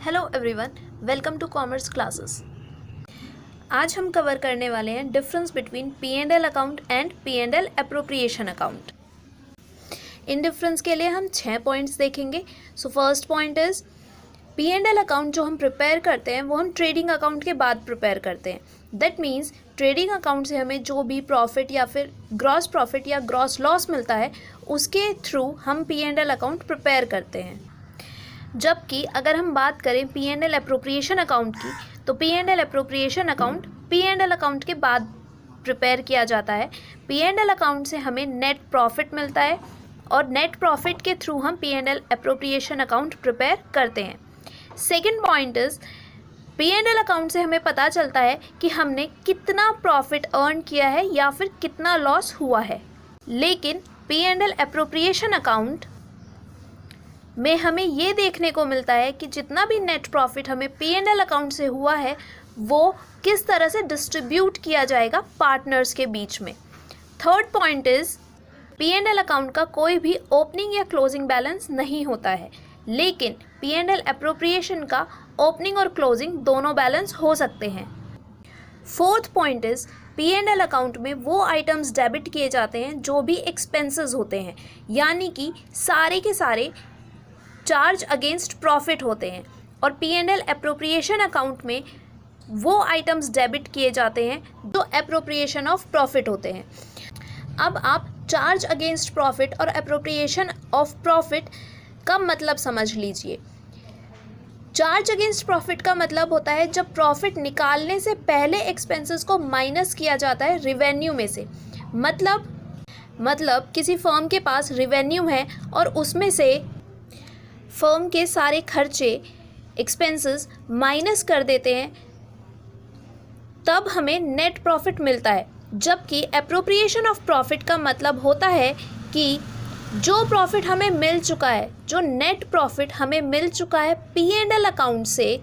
Hello everyone, welcome to commerce classes. आज हम cover करने वाले हैं difference between P&L account and P&L appropriation account. इन डिफरेंस के लिए हम 6 पॉइंट्स देखेंगे। So first point is P&L account जो हम प्रिपेयर करते हैं वो हम ट्रेडिंग अकाउंट के बाद प्रिपेयर करते हैं। दैट मीन्स ट्रेडिंग अकाउंट से हमें जो भी प्रॉफिट या फिर ग्रॉस प्रॉफिट या ग्रॉस लॉस मिलता है उसके थ्रू हम P&L अकाउंट प्रिपेयर करते हैं। जबकि अगर हम बात करें P&L अप्रोप्रिएशन अकाउंट की, तो P&L appropriation account P&L account के बाद प्रिपेयर किया जाता है। P&L अकाउंट से हमें नेट प्रॉफिट मिलता है और नेट प्रॉफिट के थ्रू हम P&L अप्रोप्रिएशन अकाउंट प्रिपेयर करते हैं। Second point is P&L account से हमें पता चलता है कि हमने कितना प्रॉफिट अर्न किया है या फिर कितना लॉस हुआ है। लेकिन P&L अप्रोप्रिएशन अकाउंट में हमें ये देखने को मिलता है कि जितना भी नेट प्रॉफिट हमें P&L अकाउंट से हुआ है वो किस तरह से डिस्ट्रीब्यूट किया जाएगा पार्टनर्स के बीच में। Third point is P&L account का कोई भी ओपनिंग या क्लोजिंग बैलेंस नहीं होता है, लेकिन P&L अप्रोप्रिएशन का ओपनिंग और क्लोजिंग दोनों बैलेंस हो सकते हैं। Fourth point is P&L account में वो आइटम्स डेबिट किए जाते हैं जो भी एक्सपेंसेस होते हैं, यानी कि सारे के सारे चार्ज अगेंस्ट प्रॉफिट होते हैं। और P&L अप्रोप्रिएशन अकाउंट में वो आइटम्स डेबिट किए जाते हैं जो अप्रोप्रिएशन ऑफ प्रॉफिट होते हैं। अब आप चार्ज अगेंस्ट प्रॉफिट और अप्रोप्रिएशन ऑफ प्रॉफिट का मतलब समझ लीजिए। चार्ज अगेंस्ट प्रॉफिट का मतलब होता है जब प्रॉफिट निकालने से पहले एक्सपेंसेस को माइनस किया जाता है रिवेन्यू में से। मतलब किसी फर्म के पास रिवेन्यू है और उसमें से फर्म के सारे खर्चे एक्सपेंसेस माइनस कर देते हैं, तब हमें नेट प्रॉफिट मिलता है। जबकि अप्रोप्रिएशन ऑफ प्रॉफिट का मतलब होता है कि जो प्रॉफिट हमें मिल चुका है, जो नेट प्रॉफिट हमें मिल चुका है P&L अकाउंट से,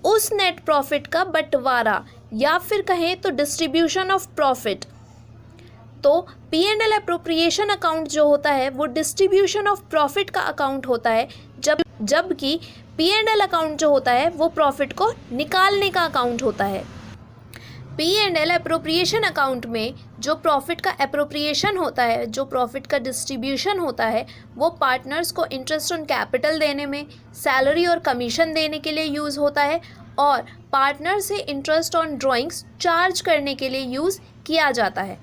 उस नेट प्रॉफिट का बंटवारा या फिर कहें तो डिस्ट्रीब्यूशन ऑफ प्रॉफिट। तो P&L अप्रोप्रिएशन अकाउंट जो होता है वो डिस्ट्रीब्यूशन ऑफ प्रॉफिट का अकाउंट होता है, जबकि P&L अकाउंट जो होता है वो प्रॉफिट को निकालने का अकाउंट होता है। P&L अप्रोप्रिएशन अकाउंट में जो प्रॉफिट का अप्रोप्रिएशन होता है, जो प्रॉफिट का डिस्ट्रीब्यूशन होता है, वो पार्टनर्स को इंटरेस्ट ऑन कैपिटल देने में, सैलरी और कमीशन देने के लिए यूज़ होता है और पार्टनर से इंटरेस्ट ऑन ड्राइंग्स चार्ज करने के लिए यूज़ किया जाता है।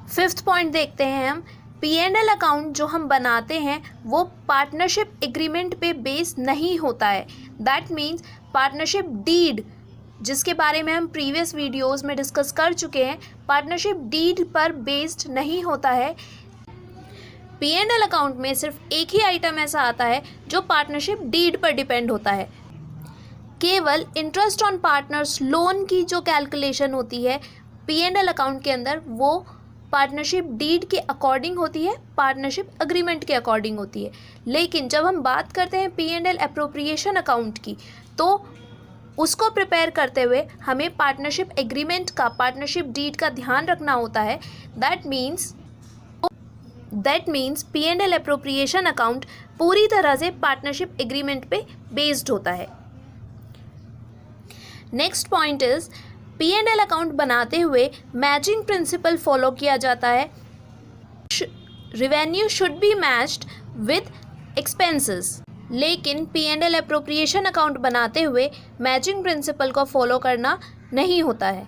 फिफ्थ पॉइंट देखते हैं हम। P&L अकाउंट जो हम बनाते हैं वो पार्टनरशिप एग्रीमेंट पे बेस नहीं होता है। दैट मीन्स पार्टनरशिप डीड, जिसके बारे में हम प्रीवियस वीडियोस में डिस्कस कर चुके हैं, पार्टनरशिप डीड पर बेस्ड नहीं होता है। P&L अकाउंट में सिर्फ एक ही आइटम ऐसा आता है जो पार्टनरशिप डीड पर डिपेंड होता है। केवल इंटरेस्ट ऑन पार्टनर्स लोन की जो कैलकुलेशन होती है P&L अकाउंट के अंदर, वो पार्टनरशिप डीड के अकॉर्डिंग होती है, पार्टनरशिप एग्रीमेंट के अकॉर्डिंग होती है। लेकिन जब हम बात करते हैं P&L अप्रोप्रिएशन अकाउंट की, तो उसको प्रिपेयर करते हुए हमें पार्टनरशिप एग्रीमेंट का, पार्टनरशिप डीड का ध्यान रखना होता है। That means P&L appropriation account पूरी तरह से पार्टनरशिप एग्रीमेंट पे बेस्ड होता है। Next point is P&L account बनाते हुए मैचिंग प्रिंसिपल फॉलो किया जाता है। Revenue should be matched with expenses. लेकिन P&L अप्रोप्रिएशन अकाउंट बनाते हुए मैचिंग प्रिंसिपल को फॉलो करना नहीं होता है।